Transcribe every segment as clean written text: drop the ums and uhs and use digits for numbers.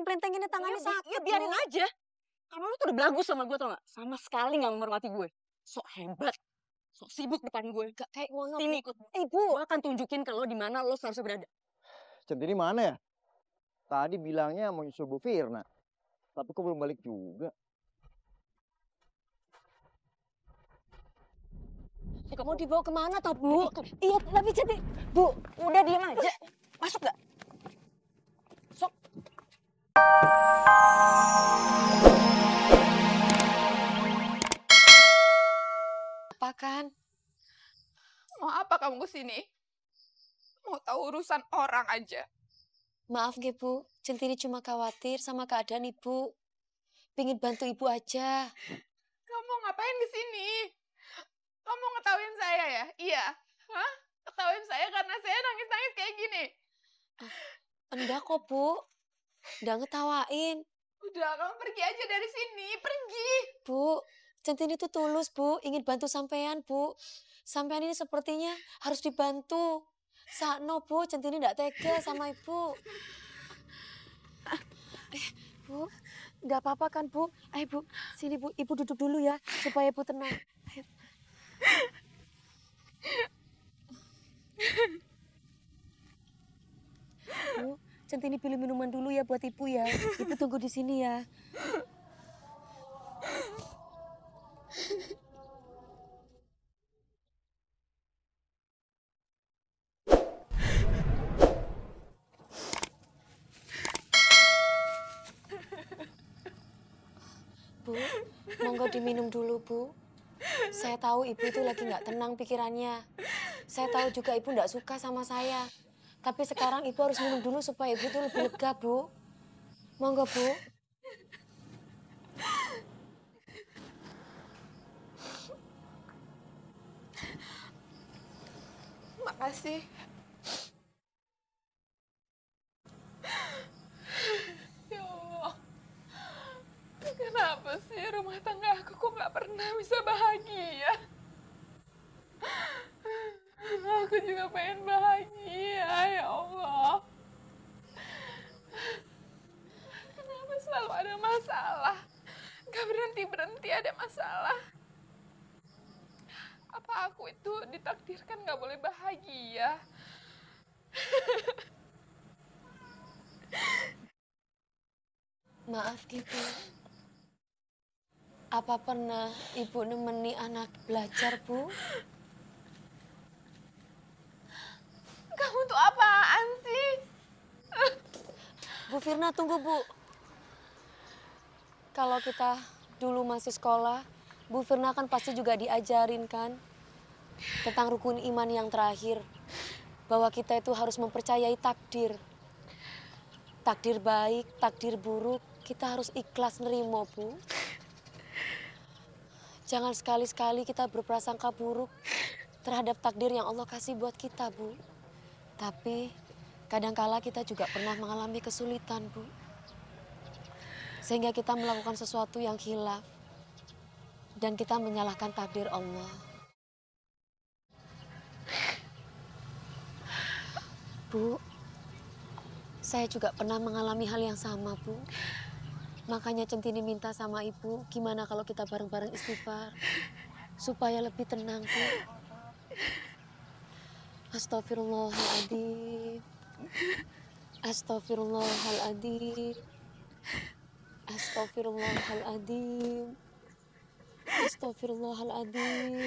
plenteng-plentenginnya tangannya sakit. Ya biarin aja. Karena lu tuh udah belagu sama gue, tau gak? Sama sekali gak menghormati gue. Sok hebat. Sok sibuk depan gue. Gak kayak ngono. Sini ikut. Ibu. Gue akan tunjukin ke lo di mana lo seharusnya berada. Centini mana ya? Tadi bilangnya mau nyusul Bu Firna. Tapi kok belum balik juga? Mau dibawa kemana toh, Bu? Iya, tapi jadi... Bu, udah diam aja. Masuk gak? Sok. Apa kan? Mau apa kamu kesini? Mau tahu urusan orang aja. Maaf nggih, Bu. Centini cuma khawatir sama keadaan Ibu. Pingin bantu Ibu aja. Kamu ngapain kesini? Kamu ngetawain saya ya? Iya. Hah? Ketawain saya karena saya nangis-nangis kayak gini. Enggak kok, Bu. Enggak ngetawain. Udah, kamu pergi aja dari sini. Pergi. Bu, Centini itu tulus, Bu. Ingin bantu sampean, Bu. Sampean ini sepertinya harus dibantu. Sakno, Bu. Centini enggak tega sama Ibu. Bu, enggak apa-apa kan, Bu? Ayo, Bu. Sini, Bu. Ibu duduk dulu ya, supaya Ibu tenang. Ayo. Bu, Centini pilih minuman dulu ya buat Ibu ya. Ibu tunggu di sini ya. Bu, monggo diminum dulu, Bu. Saya tahu Ibu itu lagi nggak tenang pikirannya. Saya tahu juga Ibu nggak suka sama saya. Tapi sekarang Ibu harus minum dulu supaya Ibu itu lebih lega, Bu. Monggo, Bu. Makasih. Ya Allah. Kenapa sih rumah tangga aku kok nggak pernah bisa bahagia? Aku juga pengen bahagia, ya Allah. Kenapa selalu ada masalah? Gak berhenti-berhenti ada masalah. Apa aku itu ditakdirkan gak boleh bahagia? Maaf gitu. Apa pernah Ibu nemeni anak belajar, Bu? Kamu tuh apaan sih? Bu Firna, tunggu, Bu. Kalau kita dulu masih sekolah, Bu Firna kan pasti juga diajarin kan tentang rukun iman yang terakhir. Bahwa kita itu harus mempercayai takdir. Takdir baik, takdir buruk, kita harus ikhlas nerimo, Bu. Jangan sekali-sekali kita berprasangka buruk terhadap takdir yang Allah kasih buat kita, Bu. Tapi kadangkala kita juga pernah mengalami kesulitan, Bu. Sehingga kita melakukan sesuatu yang khilaf. Dan kita menyalahkan takdir Allah. Bu, saya juga pernah mengalami hal yang sama, Bu. Makanya Centini minta sama Ibu, gimana kalau kita bareng-bareng istighfar. Supaya lebih tenang, Bu. Astagfirullahaladzim. Astagfirullahaladzim. Astagfirullahaladzim. Astagfirullahaladzim.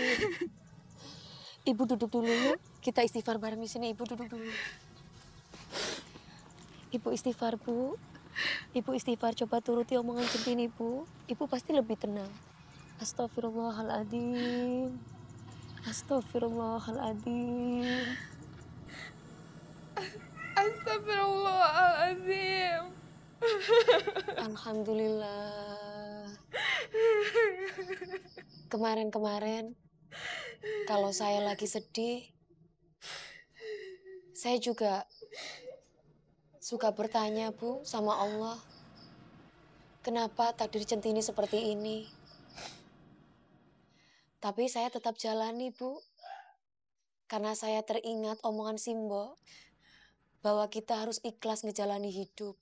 Ibu duduk dulu yuk. Kita istighfar bareng di sini. Ibu duduk dulu. Ibu istighfar, Bu. Ibu istighfar, coba turuti omongan Centini, Bu. Ibu pasti lebih tenang. Astagfirullahaladzim. Astagfirullahaladzim. Astagfirullahaladzim. Alhamdulillah. Kemarin-kemarin, kalau saya lagi sedih, saya juga suka bertanya, Bu, sama Allah. Kenapa takdir Centini seperti ini? Tapi saya tetap jalani, Bu. Karena saya teringat omongan Simbo bahwa kita harus ikhlas ngejalani hidup.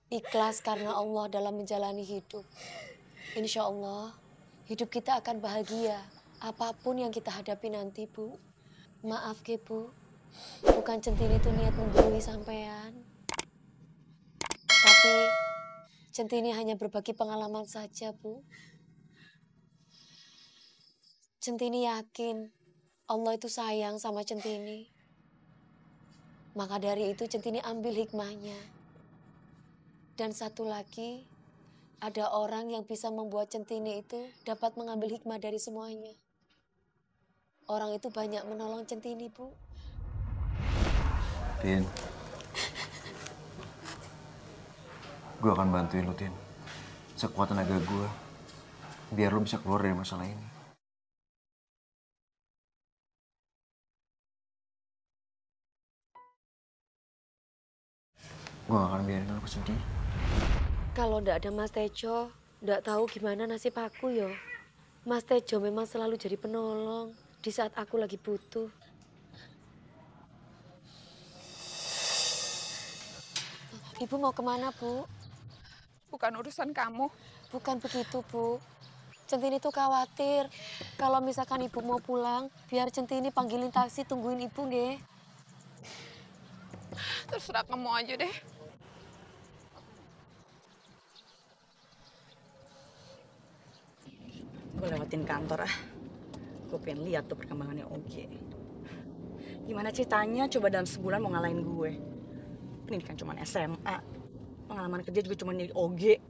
Ikhlas karena Allah dalam menjalani hidup. Insya Allah, hidup kita akan bahagia. Apapun yang kita hadapi nanti, Bu. Maaf, Bu. Bukan Centini itu niat menggurui sampean. Tapi Centini hanya berbagi pengalaman saja, Bu. Centini yakin Allah itu sayang sama Centini. Maka dari itu Centini ambil hikmahnya. Dan satu lagi, ada orang yang bisa membuat Centini itu dapat mengambil hikmah dari semuanya. Orang itu banyak menolong Centini, Bu. Tin, gue akan bantuin lo, Tin. Sekuat tenaga gue, biar lo bisa keluar dari masalah ini. Gue gak akan biarin lo sedih. Kalau ndak ada Mas Tejo, ndak tahu gimana nasib aku yo. Mas Tejo memang selalu jadi penolong di saat aku lagi butuh. Ibu mau kemana, Bu? Bukan urusan kamu. Bukan begitu, Bu. Centini tuh khawatir. Kalau misalkan Ibu mau pulang, biar Centini panggilin taksi tungguin Ibu, nggih. Terserah kamu aja deh. Gue lewatin kantor ah. Gue pengen lihat tuh perkembangannya Oge. Gimana ceritanya coba dalam sebulan mau ngalahin gue. Pendidikan cuma SMA. Pengalaman kerja juga cuma di Oge.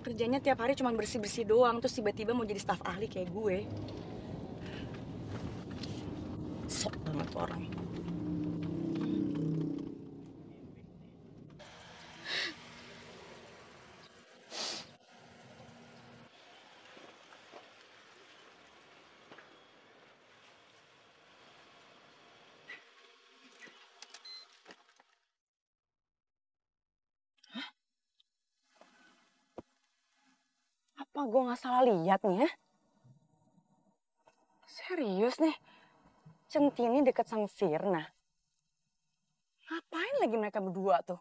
Kerjanya tiap hari cuma bersih-bersih doang. Terus tiba-tiba mau jadi staf ahli kayak gue. Sok banget tuh orang. Apa gue nggak salah lihat nih ya? Serius nih, Centini deket sama Firna. Ngapain lagi mereka berdua tuh?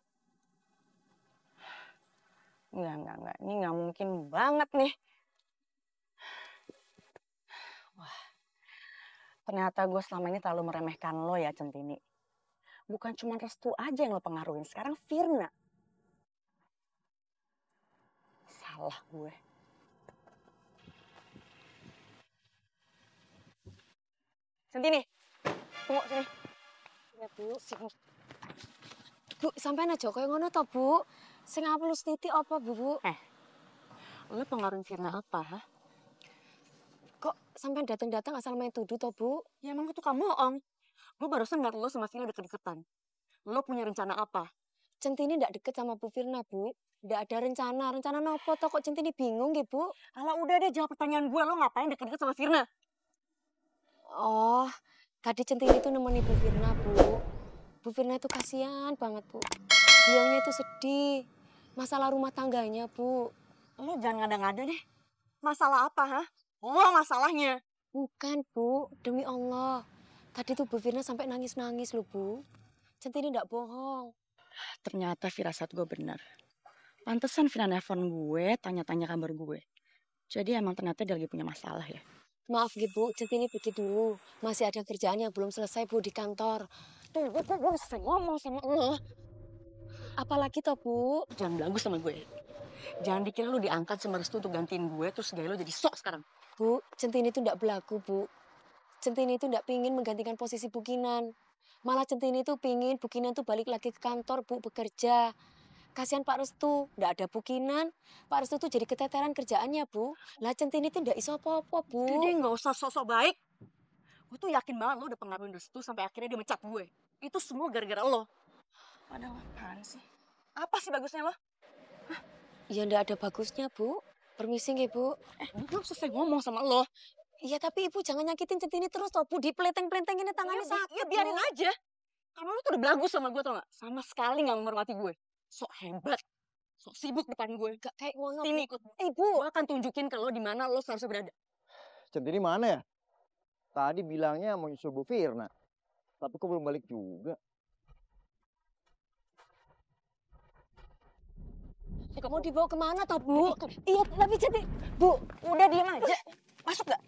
Enggak. Ini nggak mungkin banget nih. Wah, ternyata gue selama ini terlalu meremehkan lo ya, Centini. Bukan cuma Restu aja yang lo pengaruhin, sekarang Firna. Salah gue. Centini, tunggu sini. Ya, Bu. Bu, sampean aja koyo ngono to, Bu. Sing apelus titik apa, Bu? Lo pengaruhin Firna apa, ha? Kok sampean datang-datang asal main tuduh to, Bu? Ya emang gue tukang bohong. Gue barusan ngeliat lo sama Firna deket-deketan. Lo punya rencana apa? Centini ndak deket sama Bu Firna, Bu. Ndak ada rencana. Rencana nopo to kok Centini bingung nggih, Bu? Alah udah deh jawab pertanyaan gue. Lo ngapain deket-deket sama Firna? Oh, tadi Centini itu nemeni Bu Firna, Bu. Bu Firna itu kasihan banget, Bu. Beliaunya itu sedih. Masalah rumah tangganya, Bu. Lo jangan ngada-ngada deh. Masalah apa, ha? Lo masalahnya. Bukan, Bu. Demi Allah. Tadi tuh Bu Firna sampai nangis-nangis loh, Bu. Centini ndak bohong. Ternyata firasat gue benar. Pantesan Firna nelfon gue, tanya-tanya kabar gue. Jadi emang ternyata dia lagi punya masalah ya. Maaf, Bu. Centini pergi dulu. Masih ada kerjaan yang belum selesai, Bu, di kantor. Tuh, gue udah selesai ngomong sama lo. Apalagi toh, Bu? Jangan belagu sama gue. Jangan dikira lo diangkat sama Restu untuk gantiin gue, terus gaya lo jadi sok sekarang. Bu, Centini itu ndak belagu, Bu. Centini itu ndak pingin menggantikan posisi Bu Kinan. Malah Centini itu pingin Bu Kinan tuh balik lagi ke kantor, Bu, bekerja. Kasihan Pak Restu, ndak ada Bu Kinan. Pak Restu tuh jadi keteteran kerjaannya, Bu. Lah Centini itu ndak iso apa-apa, Bu. Jadi nggak usah sok-sok baik. Gue tuh yakin banget lo udah pengaruhin Restu sampai akhirnya dia mecat gue. Itu semua gara-gara lo. Padahal apaan sih? Apa sih bagusnya lo? Ya ndak ada bagusnya, Bu. Permisi nggih, Bu. Gue belum selesai ngomong sama lo. Iya, tapi Ibu jangan nyakitin Centini terus toh, Bu. Dipelenteng-pelentengin tangannya sakit, Ya biarin aja. Karena lo tuh udah belagu sama gue tau gak? Sama sekali gak menghormati gue. Sok hebat. Sok sibuk depan gue. Gak kayak ngono. Sini ikut. Ibu. Gue akan tunjukin ke lo di mana lo seharusnya berada. Centini mana ya? Tadi bilangnya mau nyusul Bu Firna. Tapi kok belum balik juga? Mau dibawa kemana toh, Bu? Iya, tapi jadi... Bu, udah diam aja. Masuk gak?